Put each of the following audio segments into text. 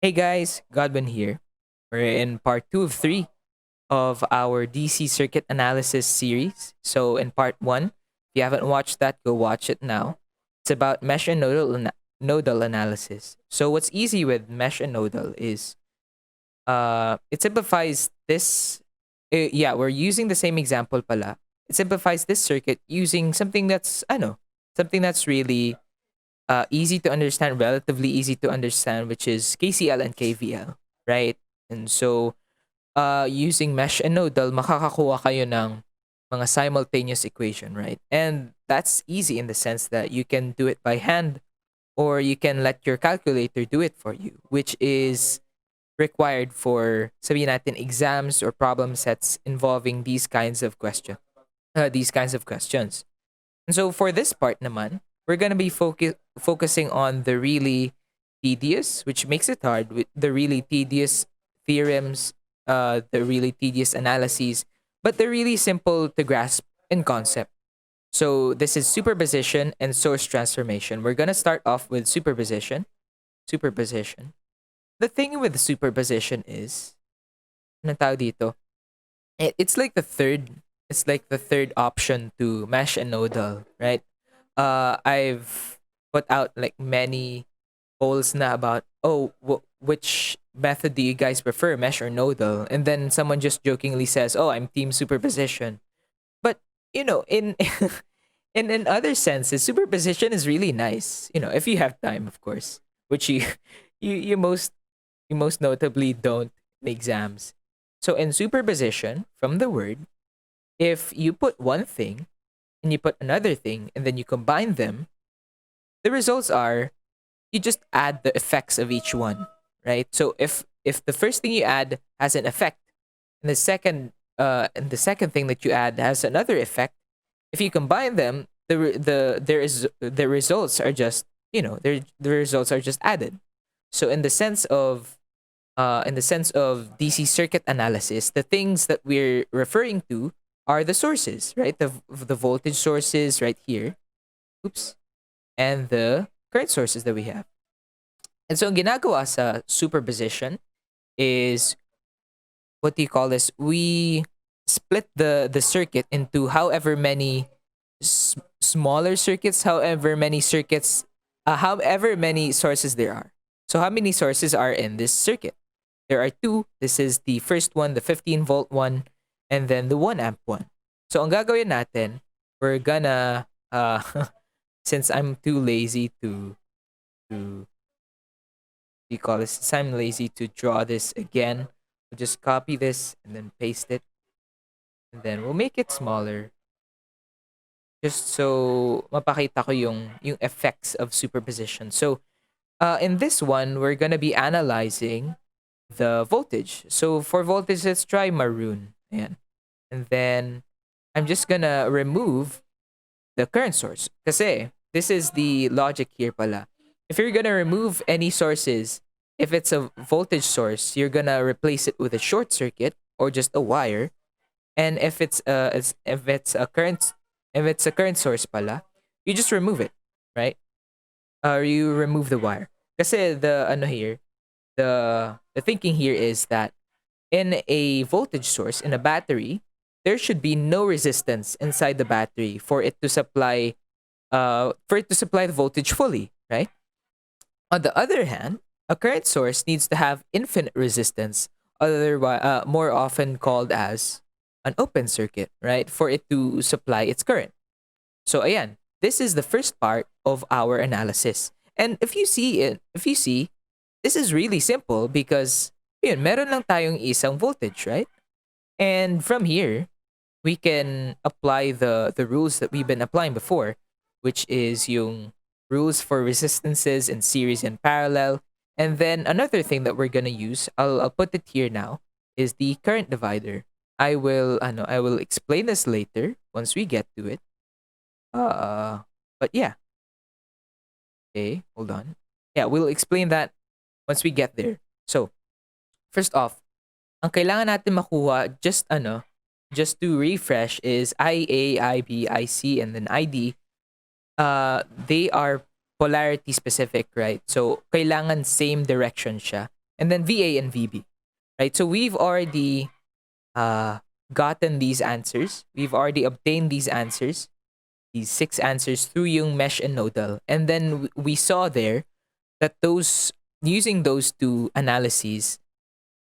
Hey guys, Godwin here. We're in part 2 of 3 of our DC circuit analysis series. So, in part 1, if you haven't watched that, go watch it now. It's about mesh and nodal analysis. So, what's easy with mesh and nodal is it simplifies this. Yeah, we're using the same example pala. It simplifies this circuit using something that's, I know, something that's really easy to understand, relatively easy to understand, which is KCL and KVL, right? And so, using mesh and nodal, makakakuha kayo ng mga simultaneous equation, right? And that's easy in the sense that you can do it by hand or you can let your calculator do it for you, which is required for sabihin natin exams or problem sets involving these kinds of questions. And so for this part naman, we're gonna be focusing on the really tedious, which makes it hard, with the really tedious theorems, the really tedious analyses, but they're really simple to grasp in concept. So this is superposition and source transformation. We're gonna start off with superposition. Superposition. The thing with superposition is, ano tawag dito? It's like the third. It's like the third option to mesh and nodal, right? I've put out like many polls na about which method do you guys prefer, mesh or nodal? And then someone just jokingly says, "Oh, I'm team superposition." But in in other senses, superposition is really nice. If you have time, of course, which you you most notably don't in exams. So in superposition, from the word, if you put one thing and you put another thing and then you combine them, the results are you just add the effects of each one, right? So if the first thing you add has an effect, and the second thing that you add has another effect, if you combine them, the results are just the results are just added. So in the sense of DC circuit analysis, the things that we're referring to are the sources, right? The voltage sources right here. Oops. And the current sources that we have. And so ang ginagawa sa superposition is, what do you call this? We split the circuit into however many smaller circuits, however many sources there are. So how many sources are in this circuit? There are two. This is the first one, the 15-volt one, and then the 1 amp one. So ang gagawin natin, we're gonna since I'm too lazy to you call this, since I'm lazy to draw this again, we'll just copy this and then paste it, and then we'll make it smaller, just so mapakita ko yung effects of superposition. So in this one, we're gonna be analyzing the voltage. So for voltage, let's try maroon. Ayan. And then I'm just gonna remove the current source. Kasi this is the logic here pala. If you're gonna remove any sources, if it's a voltage source, you're gonna replace it with a short circuit or just a wire. And if it's a current source pala, you just remove it, right? Or you remove the wire. Kasi the thinking here is that in a voltage source in a battery, there should be no resistance inside the battery for it to supply the voltage fully, right? On the other hand, a current source needs to have infinite resistance, otherwise more often called as an open circuit, right? For it to supply its current. So ayan, this is the first part of our analysis. And if you see, this is really simple because yun, meron lang tayong isang voltage, right? And from here, we can apply the rules that we've been applying before, which is yung rules for resistances in series and parallel. And then another thing that we're gonna use, I'll put it here now, is the current divider. I will explain this later once we get to it. But yeah. Okay, hold on. Yeah, we'll explain that once we get there. So, first off, ang kailangan natin makuha, just to refresh, is IA, IB, IC, and then ID. They are polarity specific, right? So, kailangan same direction siya. and then VA and VB, right? So we've already gotten these answers. We've already obtained these answers, these 6 answers through yung mesh and nodal. And then we saw there that those using those 2 analyses,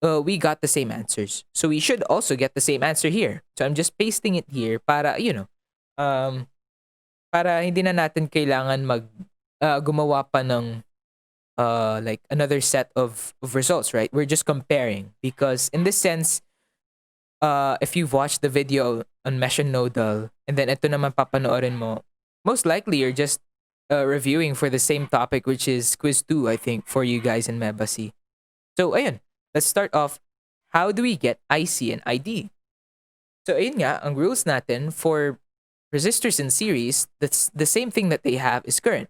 we got the same answers. So we should also get the same answer here. So I'm just pasting it here para, para hindi na natin kailangan gumawa pa ng like another set of results, right? We're just comparing because in this sense, if you've watched the video on mesh and nodal, and then ito naman papanoorin mo, most likely you're just reviewing for the same topic, which is quiz 2, I think, for you guys in MEBASEE. So, ayun. Let's start off. How do we get IC and ID? So, ayun nga, ang rules natin for resistors in series, that's the same thing that they have is current,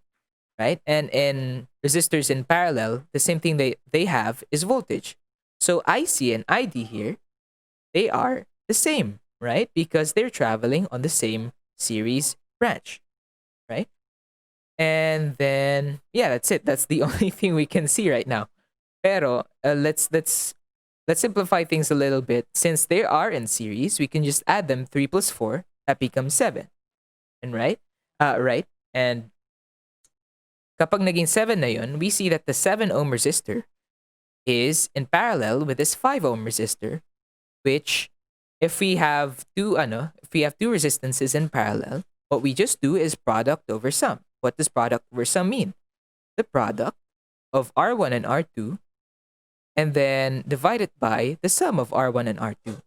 right? And in resistors in parallel, the same thing they have is voltage. So, IC and ID here, they are the same, right? Because they're traveling on the same series branch, right? And then, yeah, that's it. That's the only thing we can see right now. Pero let's simplify things a little bit. Since they are in series, we can just add them 3 plus 4. That becomes 7. And right? Right. And kapag naging 7 na yun, we see that the 7 ohm resistor is in parallel with this 5 ohm resistor, which if we have two resistances in parallel, what we just do is product over sum. What does product over sum mean? The product of R1 and R2 and then divide it by the sum of R1 and R2.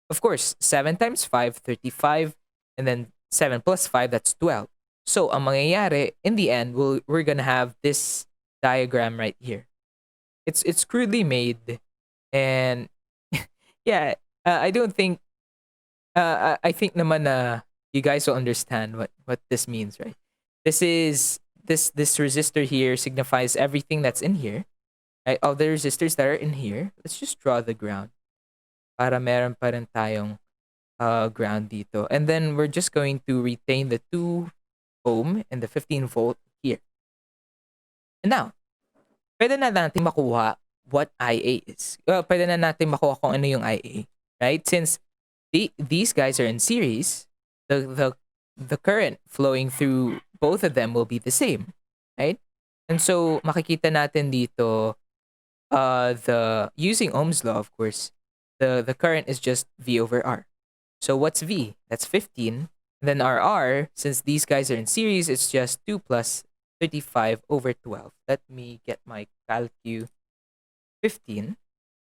Of course, 7 times 5, 35, and then 7 plus 5, that's 12. So, ang mangyayari, in the end, we're gonna have this diagram right here. It's crudely made, and yeah, I don't think, I think naman na you guys will understand what this means, right? This resistor here signifies everything that's in here. Right? All the resistors that are in here, let's just draw the ground. Para meron pa rin tayong ground dito. And then we're just going to retain the 2 ohm and the 15 volt here. And now, pwede na natin makuha what IA is. Pwede na natin makuha kung ano yung IA. Right? Since these guys are in series, the current flowing through both of them will be the same. Right? And so, makikita natin dito, using Ohm's law, of course, the current is just V over R. So what's V? That's 15. And then our R, since these guys are in series, it's just 2 plus 35 over 12. Let me get my calcu. 15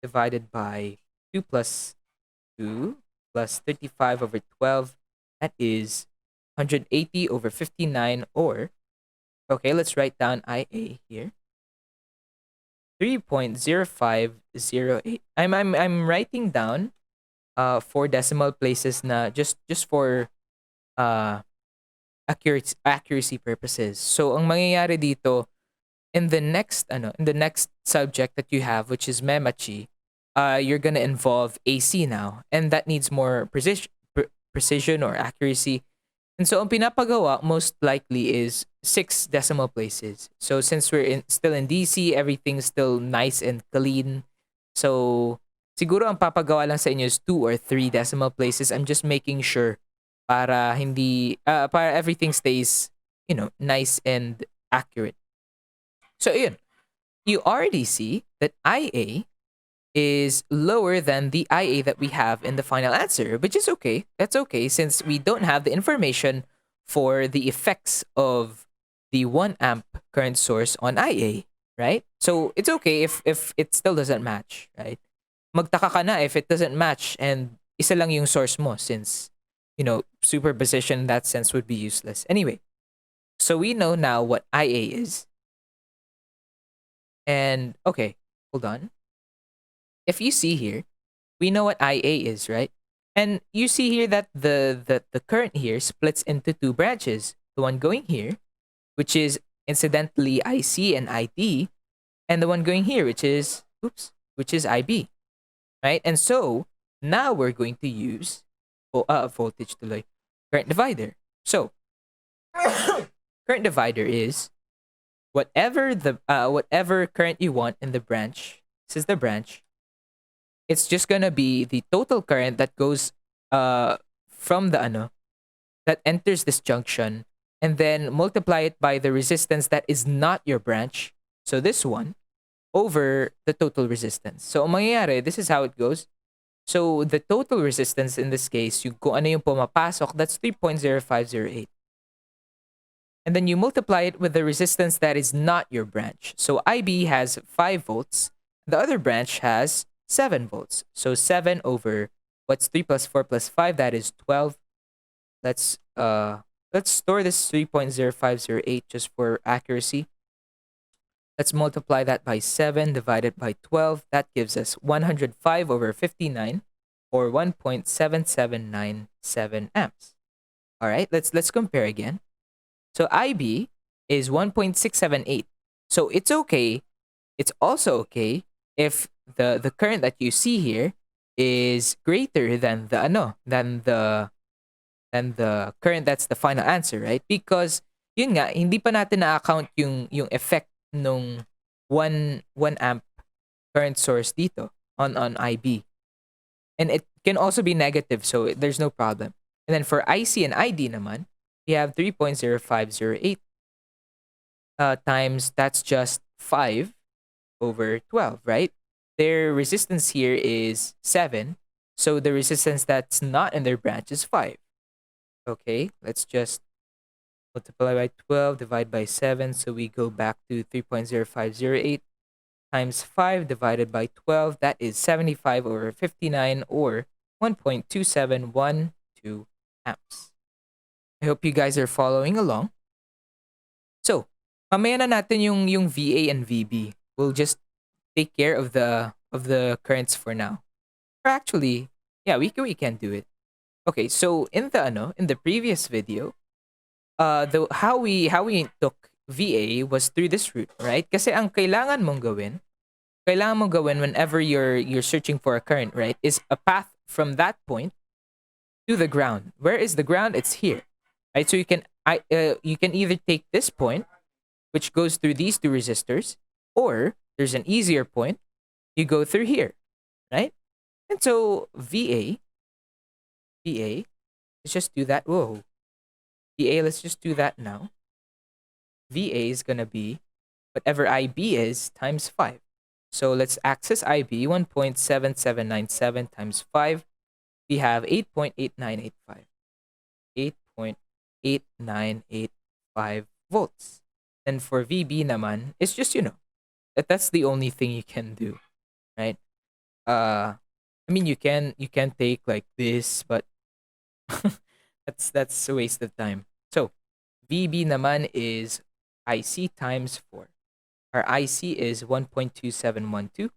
divided by 2 plus 2 plus 35 over 12. That is 180 over 59, or, okay, let's write down IA here. 3.0508. I'm writing down 4 decimal places na just for accuracy purposes. So ang mangyayari dito in the next subject that you have, which is MEBASEE, you're gonna involve AC now, and that needs more precision or accuracy. And so ang pinapagawa most likely is 6 decimal places. So since we're still in DC, everything's still nice and clean. So siguro ang papagawa lang sa inyo is 2 or 3 decimal places. I'm just making sure para everything stays, nice and accurate. So yun, you already see that IA is lower than the IA that we have in the final answer, which is okay. That's okay since we don't have the information for the effects of the 1 amp current source on IA, right? So it's okay if it still doesn't match, right? Magtaka ka na if it doesn't match and isa lang yung source mo since, superposition in that sense would be useless. Anyway, so we know now what IA is. And okay, hold on. If you see here, we know what IA is, right? And you see here that the current here splits into 2 branches. The one going here, which is incidentally IC and ID, and the one going here, which is IB, right? And so now we're going to use voltage tuloy, current divider. So current divider is whatever current you want in the branch this is the branch, it's just gonna be the total current that goes from the that enters this junction, and then multiply it by the resistance that is not your branch. So this one over the total resistance. So ang mangyayari, this is how it goes. So the total resistance in this case, yung kung ano yung pumapasok, that's 3.0508. And then you multiply it with the resistance that is not your branch. So IB has 5 volts. The other branch has 7 volts. So 7 over what's 3 plus 4 plus 5, that is 12. Let's store this 3.0508 just for accuracy. Let's multiply that by 7 divided by 12. That gives us 105 over 59, or 1.7797 amps. All right, let's compare again. So IB is 1.678. So it's okay. It's also okay if the current that you see here is greater than the current that's the final answer, right? Because yun nga, hindi pa natin na-account yung effect nung 1 amp current source dito on IB. And it can also be negative, so there's no problem. And then for IC and ID naman, we have 3.0508 times, that's just 5 over 12, right? Their resistance here is 7, so the resistance that's not in their branch is 5. Okay, let's just multiply by 12, divide by 7, so we go back to 3.0508 times 5 divided by 12, that is 75 over 59, or 1.2712 amps. I hope you guys are following along. So, mamaya na natin yung VA and VB. We'll just take care of the currents for now. Or actually, yeah, we can do it. Okay, so in the previous video, how we took VA was through this route, right? Kasi ang kailangan mong gawin whenever you're searching for a current, right, is a path from that point to the ground. Where is the ground? It's here, right? So you can either take this point, which goes through these two resistors, or there's an easier point, you go through here, right? And so VA, let's just do that. Whoa. VA, let's just do that now. VA is going to be whatever IB is times 5. So let's access IB, 1.7797 times 5. We have 8.8985. 8.8985 volts. And for VB naman, it's just, that's the only thing you can do, right? I mean, you can take like this, but that's a waste of time. So VB naman is IC times 4. Our IC is 1.2712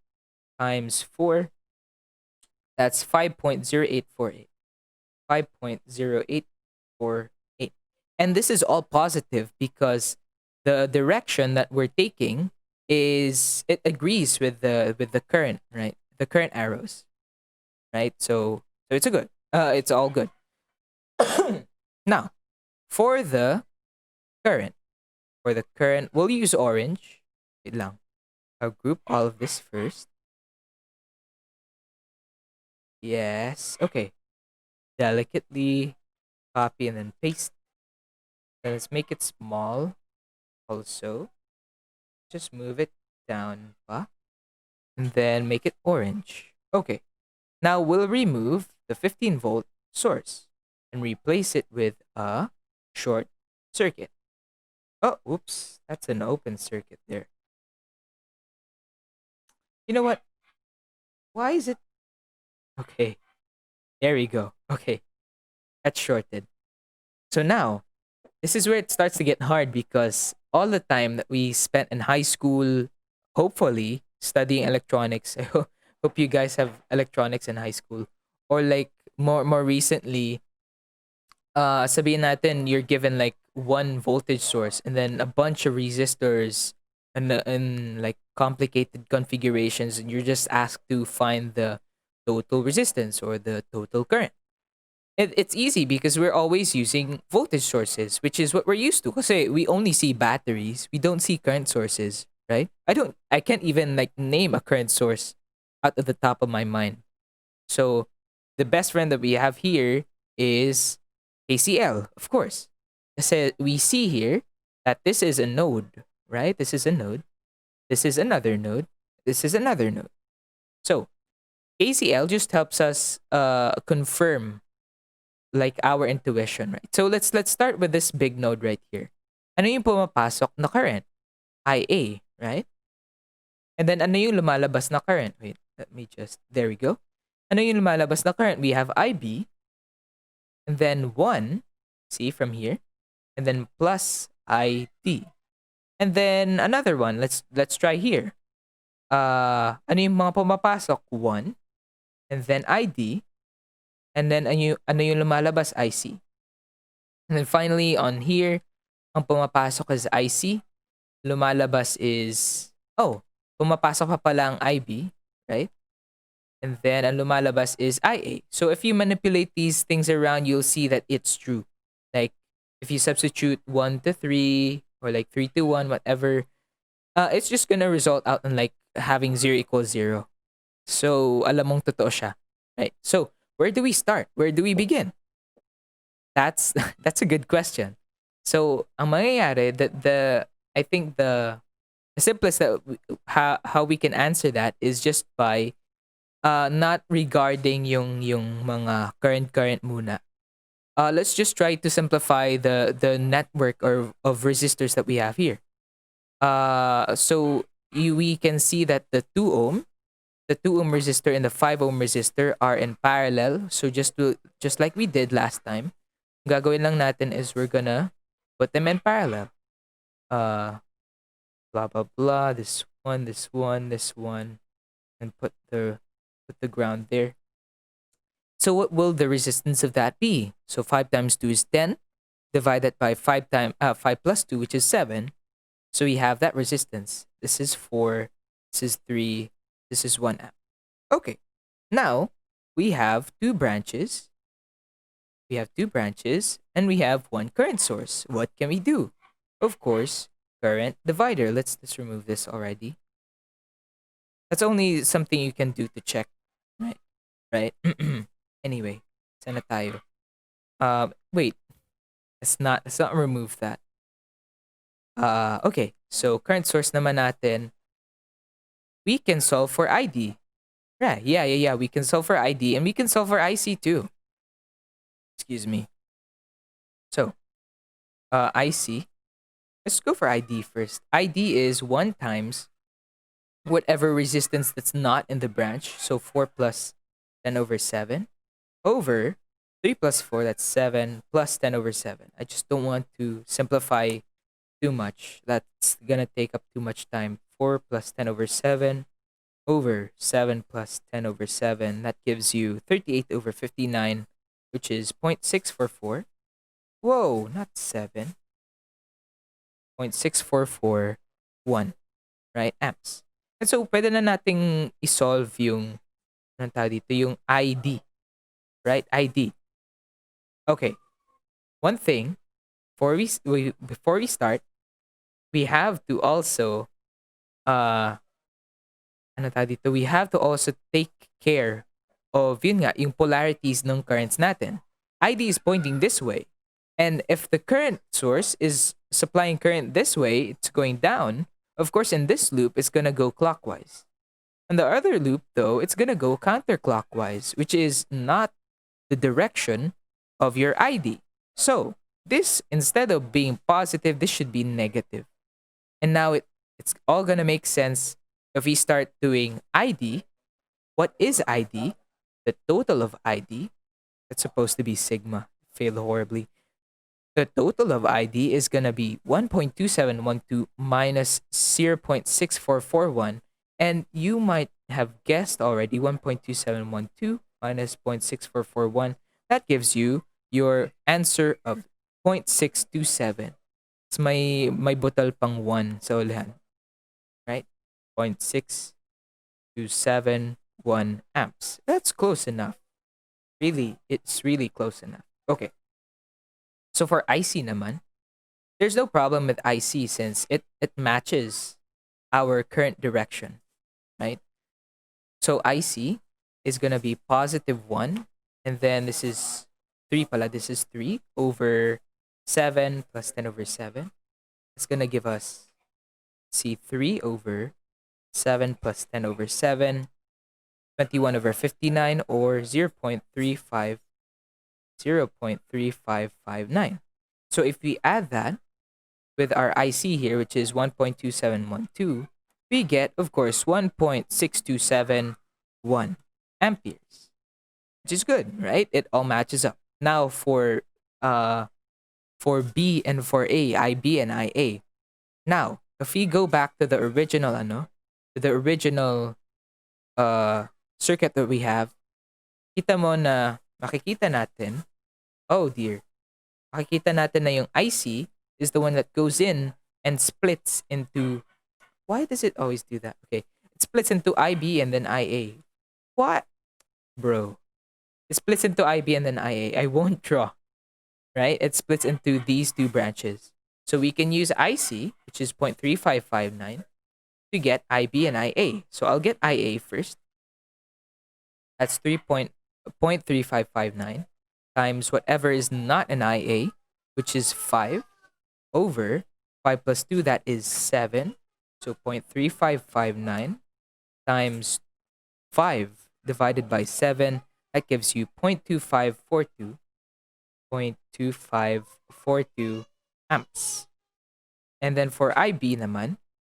times 4. That's 5.0848. 5.0848. And this is all positive because the direction that we're taking it agrees with the current, right? The current arrows, right? So it's it's all good. Now, for the current, we'll use orange. Wait lang. I'll group all of this first. Yes. Okay. Delicately copy and then paste. Then let's make it small also. Just move it down pa. And then make it orange. Okay. Now we'll remove the 15-volt source and replace it with a short circuit. Oh, oops. That's an open circuit there. You know what? Why is it? Okay. There we go. Okay. That's shorted. So now, this is where it starts to get hard because all the time that we spent in high school, hopefully, studying electronics. I hope you guys have electronics in high school. Or like more recently, sabihin natin you're given like one voltage source and then a bunch of resistors and like complicated configurations, and you're just asked to find the total resistance or the total current. It's easy because we're always using voltage sources, which is what we're used to. Kasi we only see batteries, we don't see current sources, right? I can't even like name a current source out of the top of my mind. So the best friend that we have here is KCL, of course. So we see here that this is a node, right? This is a node. This is another node. This is another node. So KCL just helps us confirm like our intuition, right? So let's start with this big node right here. Ano yung pumapasok na current? IA, right? And then ano yung lumalabas na current? Wait, let me just, there we go. Ano yung lumalabas na current? We have IB, and then 1, see from here, and then plus ID. And then another one, let's try here. Ano yung mga pumapasok? 1, and then ID, and then ano yung lumalabas? IC. And then finally on here, ang pumapasok is IC, lumalabas is, oh, pumapasok pa pala ang IB, right? And then ang lumalabas is IA. So if you manipulate these things around, you'll see that it's true. Like if you substitute 1 to 3 or like 3 to 1, whatever, it's just gonna result out in like having 0 equals 0. So alam mong totoo siya, right? So where do we start? Where do we begin? That's that's a good question. So ang mangyayari, I think the simplest that how we can answer that is just by not regarding yung mga current muna. Let's just try to simplify the network or of resistors that we have here. So we can see that the 2 ohm resistor and the 5 ohm resistor are in parallel. So just like we did last time, gagawin lang natin is we're gonna put them in parallel. Blah blah blah. This one, and put the ground there. So what will the resistance of that be? So 5 times 2 is 10, divided by 5 plus 2, which is 7. So we have that resistance. This is 4, this is 3, this is 1 amp. Okay. Now we have 2 branches. We have 2 branches and we have 1 current source. What can we do? Of course, current divider. Let's remove this already. That's only something you can do to check, right? Anyway, sana tayo. Wait, let's not remove that. Okay, so current source naman natin, we can solve for ID. Yeah, we can solve for ID and we can solve for IC too. Excuse me. So, IC, let's go for ID first. ID is 1 times whatever resistance that's not in the branch. So 4 plus 10 over 7 over 3 plus 4, that's 7 plus 10 over 7. I just don't want to simplify too much. That's gonna take up too much time. 4 plus 10 over 7 over 7 plus 10 over 7. That gives you 38 over 59, which is 0.644. Whoa, not 7. 0.6441, right? Amps. And so, pwede na nating isolve yung, anong tawag dito, yung ID. Right? ID. Okay. One thing, before we start, we have to also, we have to also take care of yun nga, yung polarities ng currents natin. ID is pointing this way. And if the current source is supplying current this way, it's going down. Of course, in this loop, it's going to go clockwise. In the other loop, though, it's going to go counterclockwise, which is not the direction of your ID. So, this, instead of being positive, this should be negative. And now it's all going to make sense if we start doing ID. What is ID? The total of ID. It's supposed to be sigma. Failed horribly. The total of ID is going to be 1.2712 minus 0.6441. And you might have guessed already, 1.2712 minus 0.6441. That gives you your answer of 0.627. It's my butal pang 1 sa ulihan. Right? 0.6271 amps. That's close enough. Really, it's really close enough. Okay. So for IC naman, there's no problem with IC since it matches our current direction, right? So IC is going to be positive 1. And then this is 3 pala. This is 3 over 7 plus 10 over 7. It's going to give us C3 over 7 plus 10 over 7, 21 over 59, or 0.3559. So if we add that with our IC here, which is 1.2712, we get, of course, 1.6271 amperes, which is good, right? It all matches up. Now for B and for A, IB and IA. Now, if we go back to the original circuit that we have, makikita natin, oh dear, makikita natin na yung IC is the one that goes in and splits into, why does it always do that? Okay, it splits into IB and then IA. What? Bro. It splits into IB and then IA. I won't draw, right? It splits into these two branches. So we can use IC, which is 0.3559, to get IB and IA. So I'll get IA first. That's 0.3559 times whatever is not an IA, which is 5 over 5 plus 2, that is 7. So 0.3559 times 5 divided by 7, that gives you 0.2542 amps. And then for IB naman,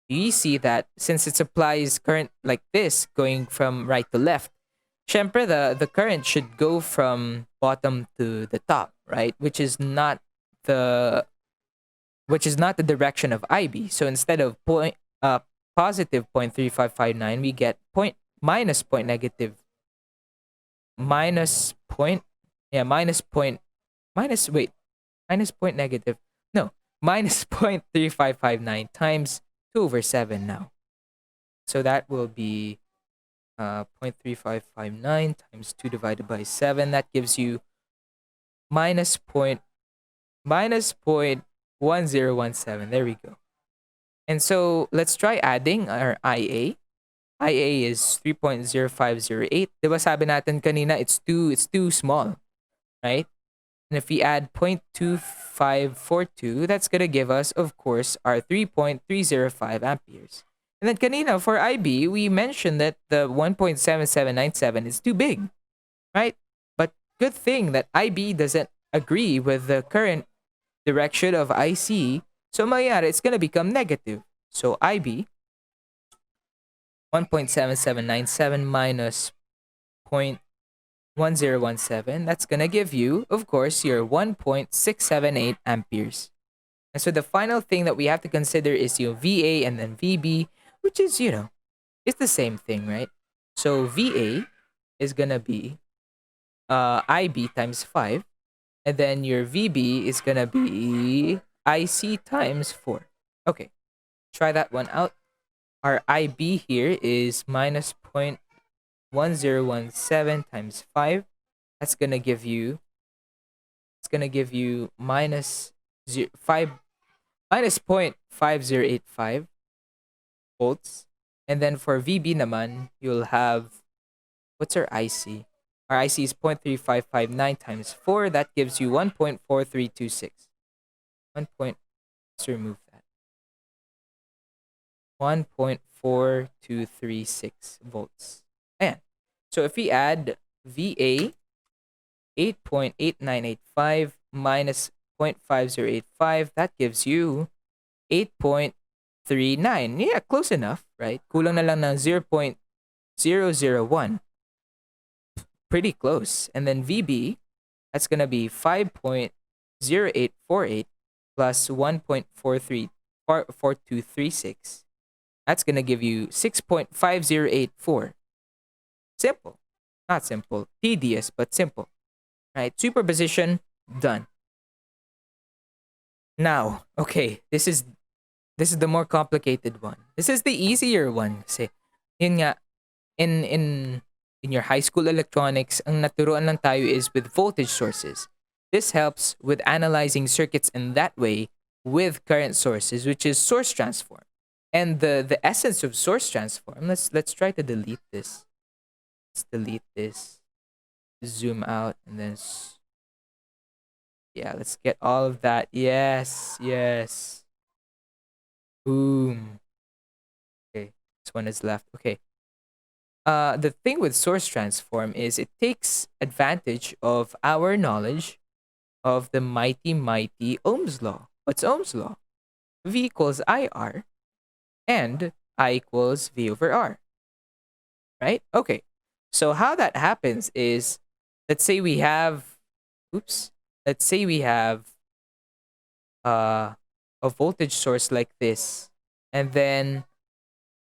you see that since it supplies current like this going from right to left, syempre the current should go from bottom to the top, right? Which is not the direction of IB. So instead of positive 0.3559, we get minus point negative minus point negative, no, minus 0.3559 times 2 over 7 now. So that will be 0.3559 times 2 divided by 7. That gives you minus 0.1017. There we go. And so let's try adding our IA. IA is 3.0508. Diba sabi natin kanina, it's too small, right? And if we add 0.2542, that's going to give us, of course, our 3.305 amperes. And then kanina, for IB, we mentioned that the 1.7797 is too big, right? But good thing that IB doesn't agree with the current direction of IC. So mayari, it's going to become negative. So IB, 1.7797 minus 0.1017, that's going to give you, of course, your 1.678 amperes. And so the final thing that we have to consider is your VA and then VB, which is, it's the same thing, right? So VA is going to be IB times 5. And then your VB is going to be IC times 4. Okay, try that one out. Our IB here is minus 0.1017 times 5. That's going to give you, minus 0.5085 volts. And then for VB naman, you'll have, what's our IC? Our IC is 0.3559 times 4. That gives you 1.4326. Let's remove that. 1.4236 volts. And so if we add VA 8.8985 minus 0.5085, that gives you 8.39. Yeah, close enough, right? Kulang na lang ng 0.001. Pretty close. And then VB, that's going to be 5.0848 plus 1.4236. That's going to give you 6.5084. Simple. Not simple. Tedious, but simple. Right? Superposition, done. Now, okay, this is the more complicated one. This is the easier one kasi yun nga, in your high school electronics, ang naturuan lang tayo is with voltage sources. This helps with analyzing circuits in that way with current sources, which is source transform. And the essence of source transform, let's try to delete this. Let's delete this. Zoom out and then yeah, let's get all of that. Yes, yes. Boom. Okay, this one is left. Okay. The thing with source transform is it takes advantage of our knowledge of the mighty Ohm's law. What's Ohm's law? V equals IR and I equals V over R. Right? Okay. So how that happens is, let's say we have, oops, let's say we have uh, a voltage source like this, and then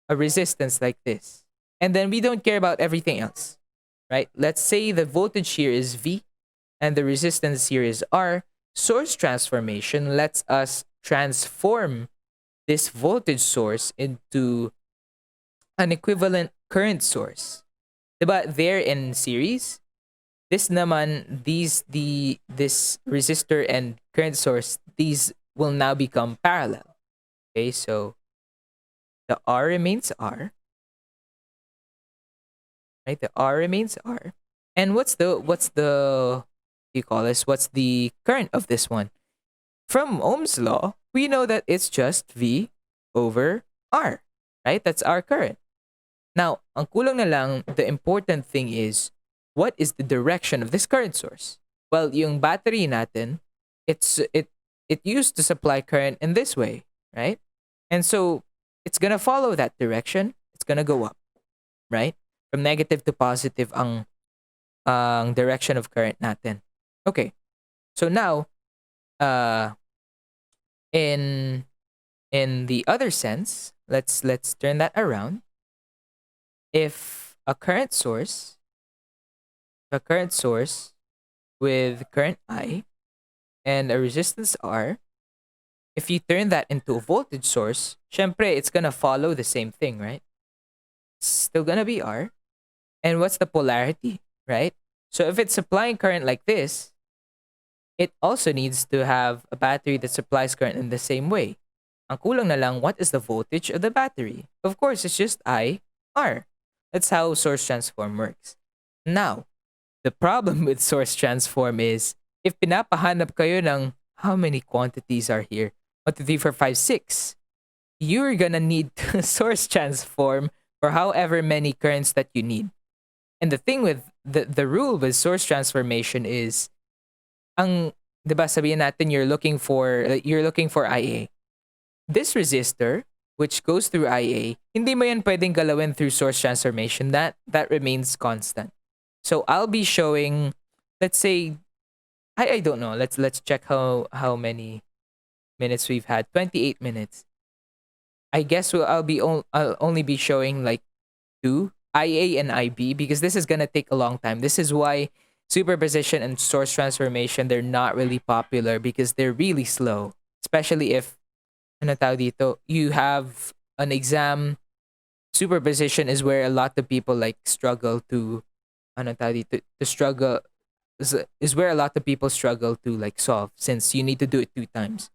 a resistance like this. And then we don't care about everything else, right? Let's say the voltage here is V and the resistance here is R. Source transformation lets us transform this voltage source into an equivalent current source. But they're in series. This naman, this resistor and current source, these will now become parallel. Okay, so the R remains R. Right? The R remains R. And what's the you call this? What's the current of this one? From Ohm's law, we know that it's just V over R. Right? That's our current. Now, ang kulang na lang, the important thing is, what is the direction of this current source? Well, yung battery natin, it used to supply current in this way, right? And so it's gonna follow that direction. It's gonna go up, right? From negative to positive ang direction of current natin. Okay. So now, in the other sense, let's turn that around. If a current source with current I and a resistance R, if you turn that into a voltage source, syempre it's gonna follow the same thing, right? It's still gonna be R. And what's the polarity, right? So if it's supplying current like this, it also needs to have a battery that supplies current in the same way. Ang kulang na lang, what is the voltage of the battery? Of course, it's just I, R. That's how source transform works. Now, the problem with source transform is, if pinapahanap kayo ng how many quantities are here, 1, 2, 3, 4, 5, 6, you're gonna need to source transform for however many currents that you need. And the thing with the rule with source transformation is, ang, diba sabihin natin you're looking for IA. This resistor, which goes through IA, hindi mo yan pwedeng galawin through source transformation. That remains constant. So I'll be showing, let's say, I don't know. Let's check how many minutes we've had. 28 minutes. I guess I'll only be showing like 2, IA and IB, because this is gonna take a long time. This is why superposition and source transformation, they're not really popular, because they're really slow. Especially if ano tawag dito, you have an exam. Superposition is where a lot of people like struggle to ano tawag dito, to struggle is where a lot of people struggle to like solve, since you need to do it 2 times.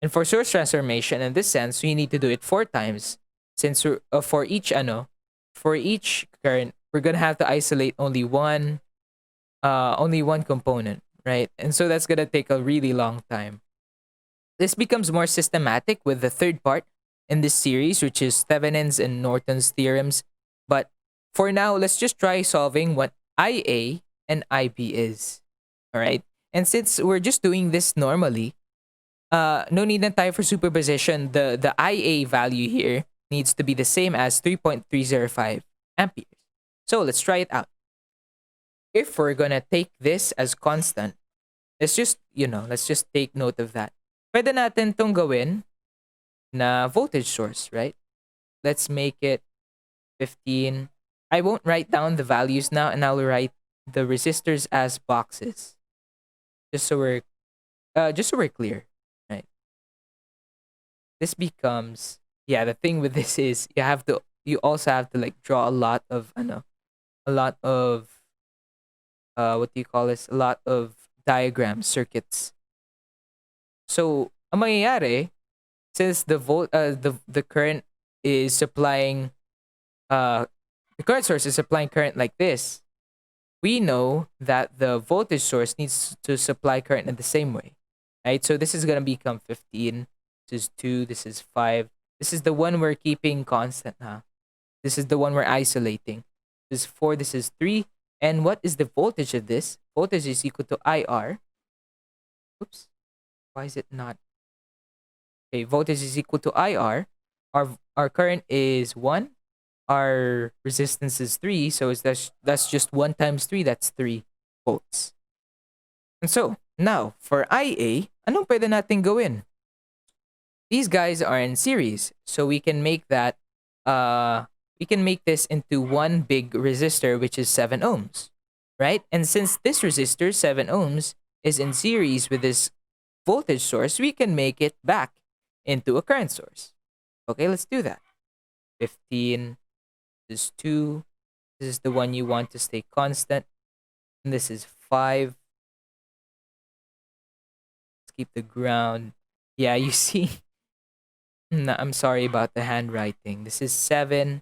And for source transformation, in this sense, you need to do it 4 times, since for each current, we're gonna have to isolate only one component, right? And so that's gonna take a really long time. This becomes more systematic with the third part in this series, which is Thevenin's and Norton's theorems. But for now, let's just try solving what IA and IB is. All right? And since we're just doing this normally, no need na tayo for superposition. The IA value here needs to be the same as 3.305 amperes. So let's try it out. If we're gonna take this as constant, let's just take note of that. Pwede natin tong gawin na voltage source, right? Let's make it 15. I won't write down the values now, and I'll write the resistors as boxes. Just so we're clear, right? This becomes, the thing with this is you also have to like draw a lot of what do you call this? A lot of diagrams, circuits. So, ang mangyayari, since the current is supplying the current source is supplying current like this, we know that the voltage source needs to supply current in the same way, right? So this is going to become 15. This is 2. This is 5. This is the one we're keeping constant, huh? This is the one we're isolating. This is 4. This is 3. And what is the voltage of this? Voltage is equal to IR. Oops. Why is it not? Okay, voltage is equal to IR. Our current is 1. Our resistance is 3, so that's just 1 times 3, that's 3 volts. And so, now, for IA, anong pwede natin gawin? These guys are in series, so we can make that, we can make this into one big resistor, which is 7 ohms, right? And since this resistor, 7 ohms, is in series with this voltage source, we can make it back into a current source. Okay, let's do that. 15, this is 2, this is the one you want to stay constant, and this is 5. Let's keep the ground. Yeah, you see, I'm sorry about the handwriting. This is 7,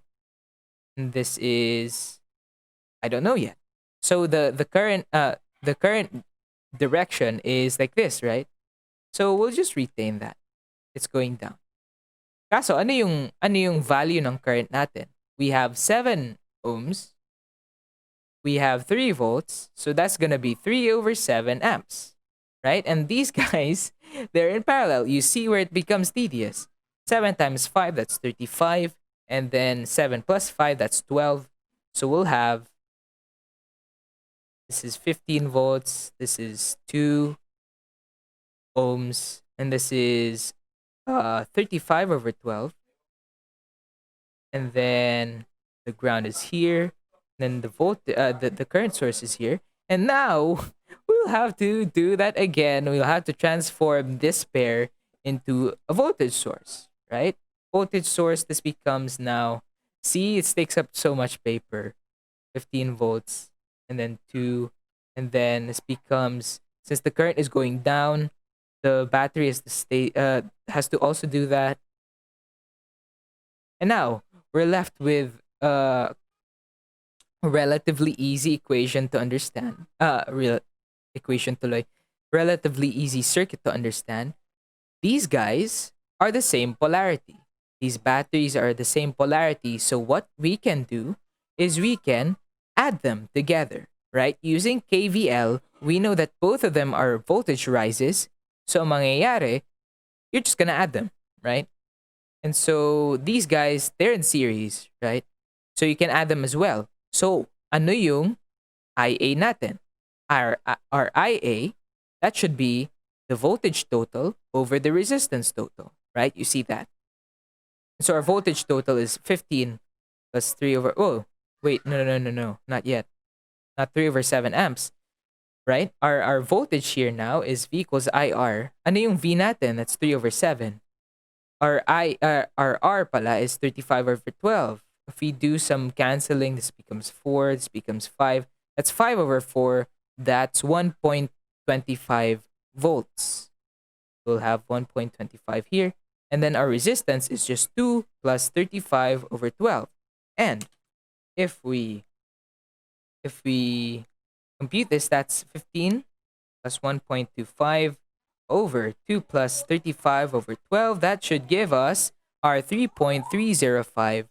and this is, I don't know yet. So the current direction is like this, right? So we'll just retain that. It's going down. Kaso ano yung value ng current natin? We have 7 ohms. We have 3 volts. So that's going to be 3 over 7 amps, right? And these guys, they're in parallel. You see where it becomes tedious. 7 times 5, that's 35. And then 7 plus 5, that's 12. So we'll have, this is 15 volts. This is 2 ohms. And this is 35 over 12. And then the ground is here. Then the current source is here. And now we'll have to do that again. We'll have to transform this pair into a voltage source, right? Voltage source, this becomes now, see, it takes up so much paper. 15 volts, and then 2, and then this becomes, since the current is going down, the battery has to also do that. And now we're left with a relatively easy equation to understand. Relatively easy circuit to understand. These guys are the same polarity. These batteries are the same polarity. So what we can do is we can add them together, right? Using KVL, we know that both of them are voltage rises. So mangyayari, you're just gonna add them, right? And so these guys, they're in series, right? So you can add them as well. So ano yung IA natin? Our IA, that should be the voltage total over the resistance total, right? You see that? So our voltage total is 15 plus 3 over, oh, wait, no, not yet. Not 3 over 7 amps, right? Our voltage here now is V equals IR. Ano yung V natin? That's 3 over 7. Our R pala is 35 over 12. If we do some canceling, this becomes 4, this becomes 5. That's 5 over 4. That's 1.25 volts. We'll have 1.25 here. And then our resistance is just 2 plus 35 over 12. And if we compute this, that's 15 plus 1.25 over 2 plus 35 over 12. That should give us our 3.30508.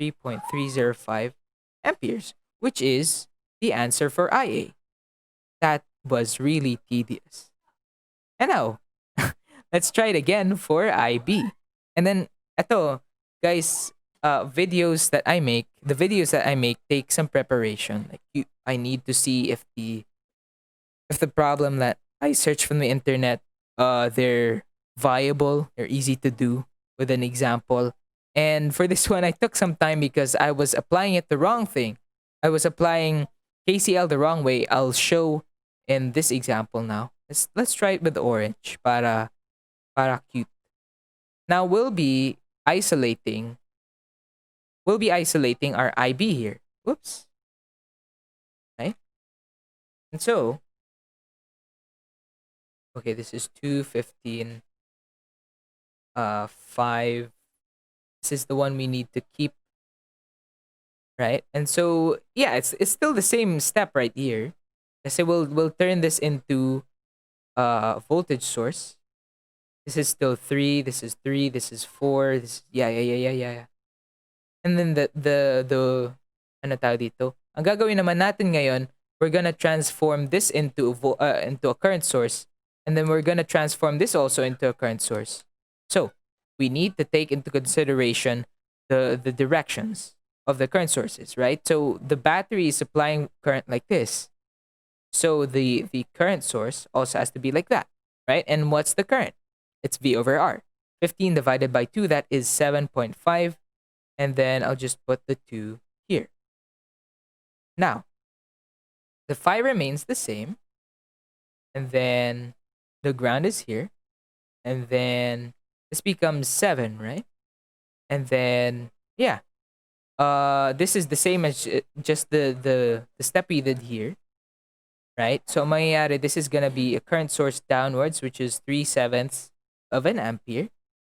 3.305 amperes, which is the answer for IA. That was really tedious. And now, let's try it again for IB. And then, eto, guys, the videos that I make take some preparation. Like I need to see if the problem that I search from the internet, they're viable, they're easy to do with an example. And for this one, I took some time because I was applying it the wrong thing. I was applying KCL the wrong way. I'll show in this example now. Let's try it with orange para cute. Now we'll be isolating our IB here. Whoops. Right? And so, okay, this is 215 5 This is the one we need to keep, right? And so yeah, it's still the same step right here. Kasi we'll turn this into voltage source. This is still 3, this is 3, this is 4, this yeah. And then the ano tawag dito? Ang gagawin naman natin ngayon, we're gonna transform this into a current source, and then we're gonna transform this also into a current source. So we need to take into consideration the directions of the current sources, right? So the battery is supplying current like this. So the current source also has to be like that, right? And what's the current? It's V over R. 15 divided by 2, that is 7.5. And then I'll just put the 2 here. Now, the phi remains the same. And then the ground is here. And then this becomes 7, right? And then, yeah. This is the same as just the step we did here, right? So mangyayari, this is gonna be a current source downwards, which is 3/7 of an ampere.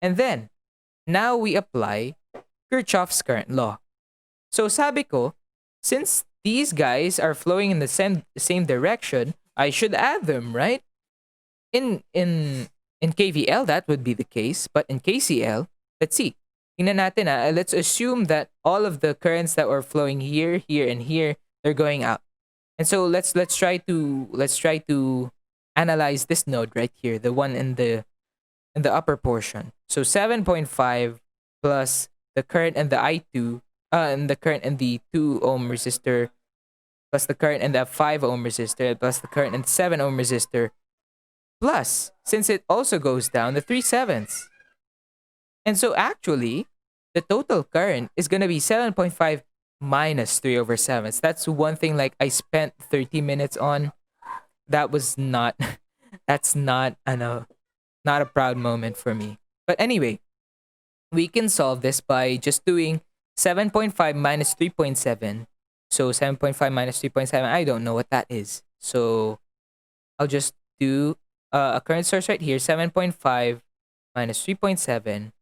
And then, now we apply Kirchhoff's current law. So sabi ko, since these guys are flowing in the same direction, I should add them, right? In KVL, that would be the case, but in KCL, let's see. Tingnan natin, let's assume that all of the currents that were flowing here, here, and here, they're going out. And so let's try to analyze this node right here, the one in the upper portion. So 7.5 plus the current and the I2, and the current and the 2 ohm resistor, plus the current and the 5 ohm resistor, plus the current and 7 ohm resistor, plus, since it also goes down, the 3/7. And so actually, the total current is going to be 7.5 minus 3/7. That's one thing like I spent 30 minutes on. That was not, that's not, not a proud moment for me. But anyway, we can solve this by just doing 7.5 minus 3.7. So 7.5 minus 3.7, I don't know what that is. So I'll just do a current source right here, 7.5 minus 3.7.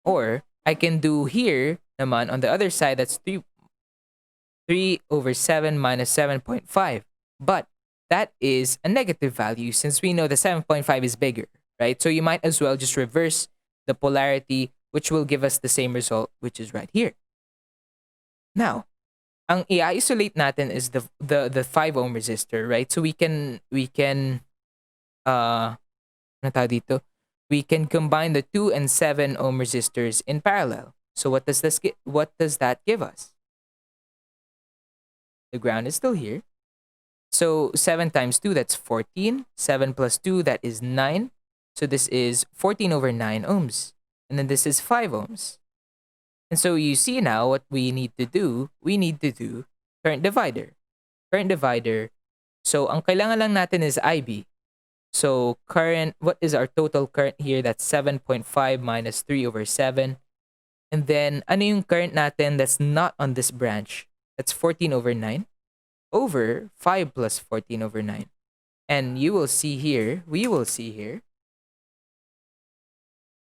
Or I can do here naman on the other side, that's 3/7 minus 7.5. But that is a negative value since we know the 7.5 is bigger, right? So you might as well just reverse the polarity, which will give us the same result, which is right here. Now, ang i-isolate natin is the 5 ohm resistor, right? So we can ano tawag dito? We can combine the 2 and 7 ohm resistors in parallel. So what does that give us? The ground is still here. So 7 times 2, that's 14. 7 plus 2, that is 9. So this is 14/9 ohms. And then this is 5 ohms. And so you see now what we need to do. We need to do current divider. Current divider. So ang kailangan lang natin is IB. So current, what is our total current here? That's 7.5 minus 3/7. And then ano yung current natin that's not on this branch? That's 14/9 over 5 plus 14/9. And you will see here, we will see here,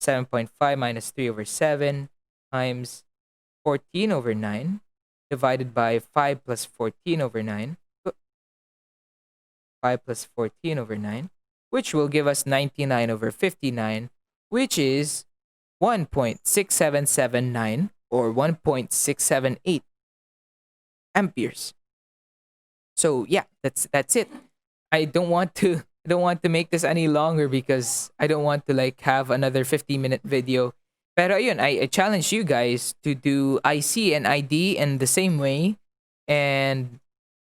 7.5 minus 3/7 times 14/9 divided by 5 plus 14/9. 5 plus 14/9, which will give us 99/59, which is 1.6779 or 1.678 amperes. So yeah, that's it. I don't want to make this any longer because I don't want to like have another 50-minute video. Pero ayun, I challenge you guys to do IC and ID in the same way, and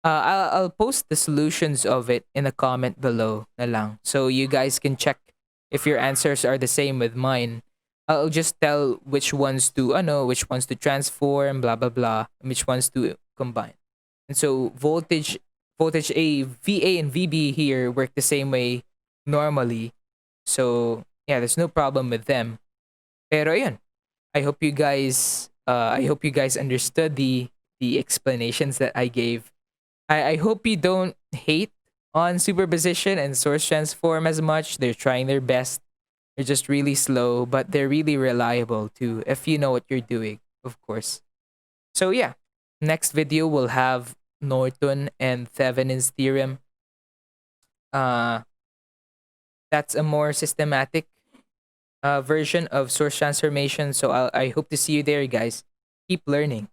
I'll post the solutions of it in a comment below na lang. So you guys can check if your answers are the same with mine. I'll just tell which ones to transform, blah blah blah, and which ones to combine. And so voltage A, VA and VB here work the same way normally. So yeah, there's no problem with them. Pero yun, I hope you guys understood the explanations that I gave. I hope you don't hate on superposition and source transform as much. They're trying their best. They're just really slow, but they're really reliable too, if you know what you're doing, of course. So yeah, next video we'll have Norton and Thevenin's theorem. Uh, that's a more systematic version of source transformation. So I hope to see you there, guys. Keep learning.